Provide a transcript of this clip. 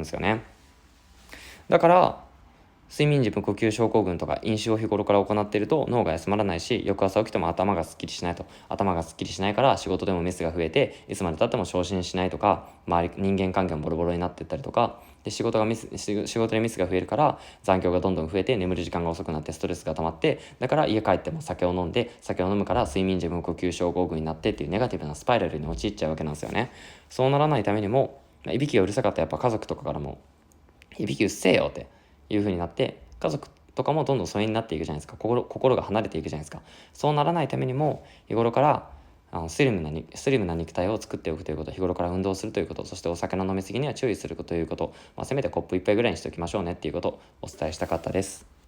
ですよね。だから睡眠時無呼吸症候群とか飲酒を日頃から行っていると脳が休まらないし、翌朝起きても頭がすっきりしないと。頭がすっきりしないから仕事でもミスが増えて、いつまでたっても昇進しないとか、人間関係もボロボロになっていったりとか、で仕事でミスが増えるから残業がどんどん増えて、眠る時間が遅くなってストレスが溜まって、だから家帰っても酒を飲んで、酒を飲むから睡眠時無呼吸症候群になってっていうネガティブなスパイラルに陥っちゃうわけなんですよね。そうならないためにも、いびきがうるさかったらやっぱ家族とかからもいびきうっせえよっていう風になって、家族とかもどんどん疎遠になっていくじゃないですか。心が離れていくじゃないですか。そうならないためにも日頃からスリムな肉体を作っておくということ、日頃から運動するということ、そしてお酒の飲み過ぎには注意するということ、せめてコップ一杯ぐらいにしておきましょうねっていうことをお伝えしたかったです。